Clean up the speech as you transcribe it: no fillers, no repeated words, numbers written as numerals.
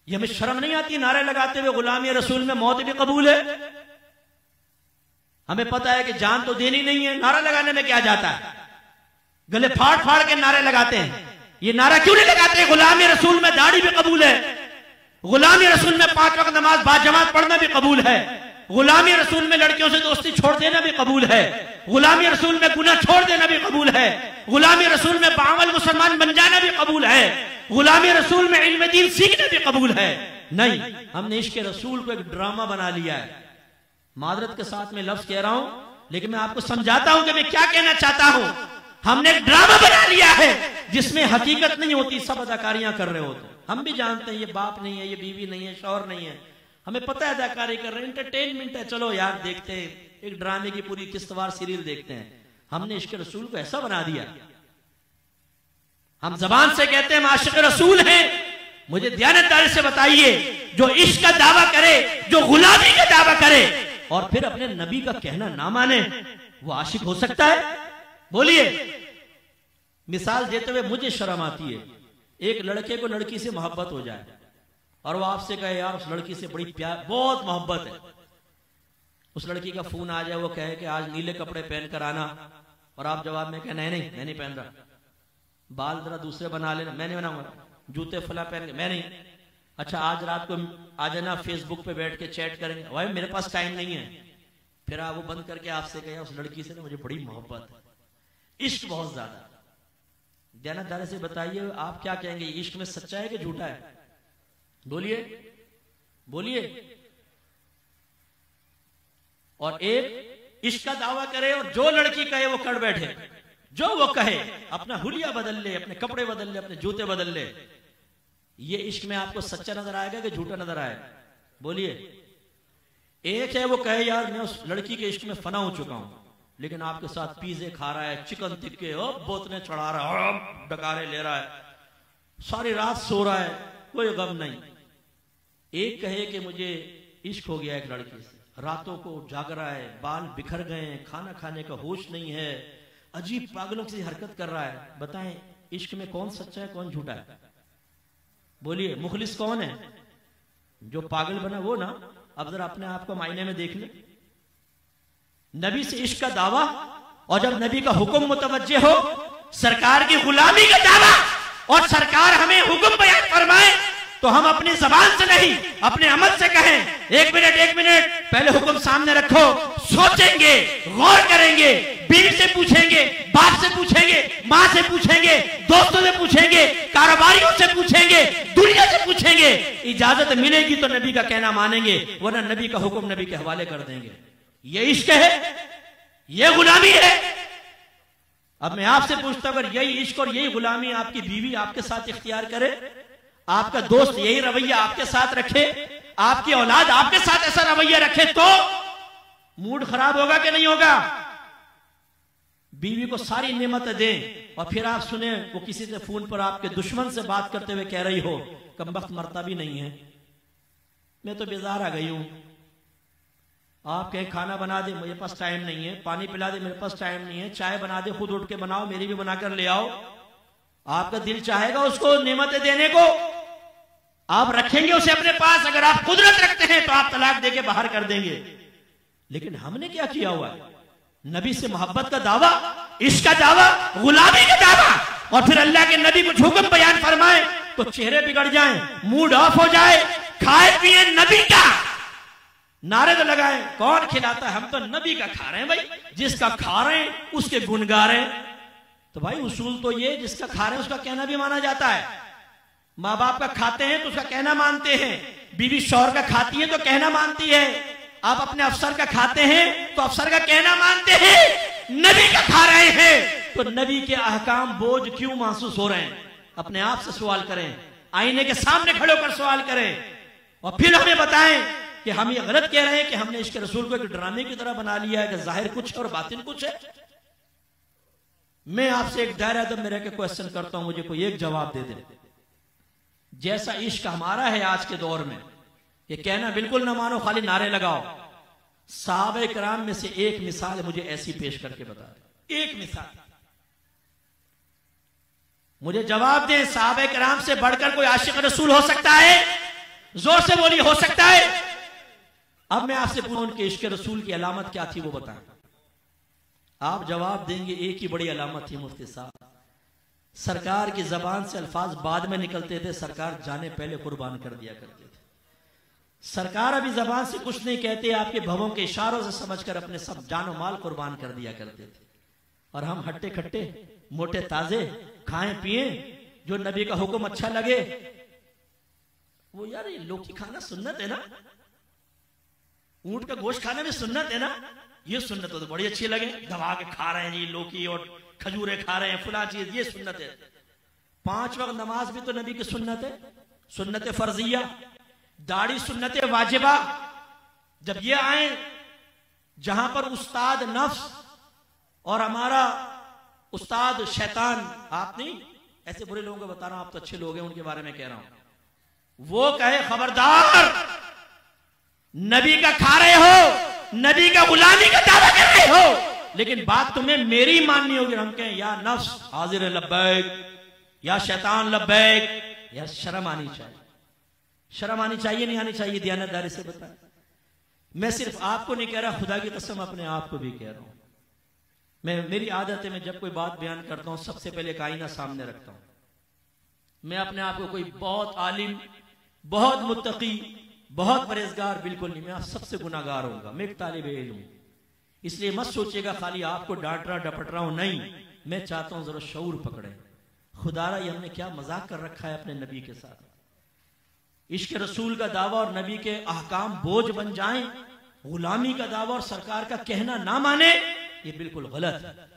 ये हमें शर्म नहीं आती नारे लगाते हुए गुलामी रसूल में मौत भी कबूल है? हमें पता है कि जान तो देनी नहीं है, नारा लगाने में क्या जाता है? गले फाड़ फाड़ के नारे लगाते हैं। ये नारा क्यों नहीं लगाते? गुलामी रसूल में दाढ़ी भी कबूल है, गुलामी रसूल में 5 वक्त नमाज बाजमात पढ़ना भी कबूल है, गुलामी रसूल में लड़कियों से दोस्ती छोड़ देना भी कबूल है, गुलामी रसूल में गुनाह छोड़ देना भी कबूल है, गुलामी रसूल में बावल मुसलमान बन जाना भी कबूल है, गुलामी रसूल में इल्म दीन सीखना भी कबूल है। नहीं, हमने इश्क रसूल को एक ड्रामा बना लिया है। मादरत के साथ में लफ्ज कह रहा हूं, लेकिन मैं आपको समझाता हूं कि मैं क्या कहना चाहता हूं। हमने एक ड्रामा बना लिया है जिसमें हकीकत नहीं होती, सब अदाकारियां कर रहे होते। हम भी जानते हैं ये बाप नहीं है, ये बीवी नहीं है, शौहर नहीं है, हमें पता है अदाकारी कर रहे हैं, एंटरटेनमेंट है, चलो यार देखते हैं, एक ड्रामे की पूरी किस्तवार सीरियल देखते हैं। हमने इश्क रसूल को ऐसा बना दिया, हम जबान से कहते हैं हम आशिक रसूल हैं। मुझे दयानतदारी से बताइए, जो इश्क का दावा करे, जो गुलामी का दावा करे और फिर अपने नबी का कहना ना माने, वो आशिक हो सकता है? बोलिए। मिसाल देते हुए मुझे शर्म आती है, एक लड़के को लड़की से मोहब्बत हो जाए और वो आपसे कहे यार उस लड़की से बड़ी प्यार, बहुत मोहब्बत है, उस लड़की का फोन आ जाए, वो कहे कि आज नीले कपड़े पहन कर आना, और आप जवाब में कहे नहीं नहीं मैं नहीं पहन रहा, बाल जरा दूसरे बना लेना, मैं नहीं बनाऊंगा, जूते फला पहन के मैं नहीं, अच्छा आज रात को आ जाना, फेसबुक पे बैठ के चैट करेंगे, भाई मेरे पास टाइम नहीं है। फिर आप वो बंद करके आपसे कहे उस लड़की से ना मुझे बड़ी मोहब्बत है, इश्क बहुत ज्यादा। दयानतदारी से बताइए आप क्या कहेंगे, इश्क में सच्चा है कि झूठा है? बोलिए बोलिए। और एक इश्क का दावा करे और जो लड़की कहे वो कर बैठे, जो वो कहे, अपना हुलिया बदल ले, अपने कपड़े बदल ले, अपने जूते बदल ले, ये इश्क में आपको सच्चा नजर आएगा कि झूठा नजर आएगा? बोलिए। एक है वो कहे यार मैं उस लड़की के इश्क में फना हो चुका हूं, लेकिन आपके साथ पिज़्ज़े खा रहा है, चिकन टिक्के बोतलें चढ़ा रहा है, डकारे ले रहा है, सारी रात सो रहा है, कोई गम नहीं। एक कहे कि मुझे इश्क हो गया एक लड़की से, रातों को जाग रहा है, बाल बिखर गए, खाना खाने का होश नहीं है, अजीब पागलों की हरकत कर रहा है। बताएं इश्क में कौन सच्चा है कौन झूठा है? बोलिए। मुखलिस कौन है? जो पागल बना वो ना। अब जरा अपने आप को मायने में देख ले। नबी से इश्क का दावा, और जब नबी का हुक्म मुतवज्जे हो, सरकार की गुलामी का दावा, और सरकार हमें हुक्म बयान फरमाए तो हम अपनी जबान से नहीं अपने अमल से कहें। एक मिनट पहले हुक्म सामने रखो, सोचेंगे, गौर करेंगे, बीवी से पूछेंगे, बाप से पूछेंगे, माँ से पूछेंगे, दोस्तों से पूछेंगे, कारोबारियों से पूछेंगे, दुनिया से पूछेंगे, इजाजत मिलेगी तो नबी का कहना मानेंगे, वरना नबी का हुक्म नबी के हवाले कर देंगे। ये इश्क है, ये गुलामी है। अब मैं आपसे पूछता हूं, अगर यही इश्क और यही गुलामी आपकी बीवी आपके साथ इख्तियार करे, आपका दोस्त यही रवैया आपके साथ रखे, आपकी औलाद आपके साथ ऐसा रवैया रखे, तो मूड खराब होगा कि नहीं होगा? बीवी को सारी नेमतें दें और फिर आप सुने वो किसी से फोन पर आपके दुश्मन से बात करते हुए कह रही हो कमबख्त मरता भी नहीं है, मैं तो बेजार आ गई हूं। आप कहें खाना बना दे, मेरे पास टाइम नहीं है, पानी पिला दे, मेरे पास टाइम नहीं है, चाय बना दे, खुद उठ के बनाओ, मेरी भी बनाकर ले आओ। आपका दिल चाहेगा उसको नेमतें देने को, आप रखेंगे उसे अपने पास। अगर आप कुदरत रखते हैं तो आप तलाक देके बाहर कर देंगे। लेकिन हमने क्या किया हुआ है? नबी से मोहब्बत का दावा, इश्क का दावा, गुलामी का दावा, और फिर अल्लाह के नबी कुछ हुक्म बयान फरमाए तो चेहरे बिगड़ जाएं, मूड ऑफ हो जाए, खाए पिए नबी का, नारे तो लगाए, कौन खिलाता है? हम तो नबी का खा रहे हैं भाई, जिसका खा रहे हैं उसके गुण गा रहे हैं। तो भाई उसूल तो ये, जिसका खा रहे हैं उसका कहना भी माना जाता है। माँ बाप का खाते हैं तो उसका कहना मानते हैं, बीवी शौहर का खाती है तो कहना मानती है, आप अपने अफसर का खाते हैं तो अफसर का कहना मानते हैं। नबी का खा रहे हैं तो नबी के अहकाम बोझ क्यों महसूस हो रहे हैं? अपने आप से सवाल करें, आईने के सामने खड़े होकर सवाल करें, और फिर हमें बताएं कि हम ये गलत कह रहे हैं कि हमने इसके रसूल को एक ड्रामे की तरह बना लिया है कि जाहिर कुछ है और बातिन कुछ है। मैं आपसे एक दायरा दम में रह के क्वेश्चन करता हूं, मुझे कोई एक जवाब दे दे। जैसा इश्क हमारा है आज के दौर में, ये कहना बिल्कुल ना मानो, खाली नारे लगाओ। सहाबा किराम में से एक मिसाल मुझे ऐसी पेश करके बता दे, एक मिसाल मुझे जवाब दें। सहाबा किराम से बढ़कर कोई आशिक रसूल हो सकता है? जोर से बोलिए, हो सकता है? अब मैं आपसे पूछूं उनके इश्क रसूल की अलामत क्या थी, वो बताएं। आप जवाब देंगे एक ही बड़ी अलामत थी मुफ्ती साहब, सरकार की जबान से अल्फाज बाद में निकलते थे, सरकार जाने पहले कुर्बान कर दिया करते थे। सरकार अभी जबान से कुछ नहीं कहते, आपके भवों के इशारों से समझकर अपने सब जानो माल कुर्बान कर दिया करते थे। और हम हट्टे खट्टे मोटे ताजे खाएं पिए, जो नबी का हुक्म अच्छा लगे वो, यार ये लौकी खाना सुन्नत है ना, ऊंट का गोश्त खाना भी सुन्नत है ना, ये सुन्नत तो बड़ी अच्छी लगे, दबा के खा रहे हैं जी, लौकी और खजूरें खा रहे हैं, फुला चीज, ये सुन्नत है। 5 वक्त नमाज भी तो नबी की सुन्नत है, सुन्नत फर्जिया, दाढ़ी सुन्नत वाजिबा। जब ये आए जहां पर उस्ताद नफ्स और हमारा उस्ताद शैतान, आप नहीं, ऐसे बुरे लोगों को बता रहा हूं, आप तो अच्छे लोग हैं उनके बारे में कह रहा हूं, वो कहे खबरदार नबी का खा रहे हो, नबी का गुलामी का दावा कर रहे हो, लेकिन बात तुम्हें मेरी माननी होगी। हम कहें या नफ्स हाजिर लब्बैक, या शैतान लब्बैक, या शर्म आनी चाहिए। शर्म आनी चाहिए नहीं आनी चाहिए, दयानतदारी से बता। मैं सिर्फ आपको नहीं कह रहा, खुदा की कसम अपने आप को भी कह रहा हूं। मेरी आदत है, मैं जब कोई बात बयान करता हूं सबसे पहले एक आईना सामने रखता हूं। मैं अपने आप को कोई बहुत आलिम, बहुत मुत्तकी, बहुत परहेजगार बिल्कुल नहीं, मैं आप सबसे गुनाहगार होऊंगा, मैं एक तालिब इल्म हूं। इसलिए मत सोचिएगा खाली आपको डांट रहा डपट रहा हूं, नहीं, मैं चाहता हूं जरा शऊर पकड़े। खुदारा ये हमने क्या मजाक कर रखा है अपने नबी के साथ। इश्क रसूल का दावा और नबी के अहकाम बोझ बन जाएं, गुलामी का दावा और सरकार का कहना ना माने, ये बिल्कुल गलत है।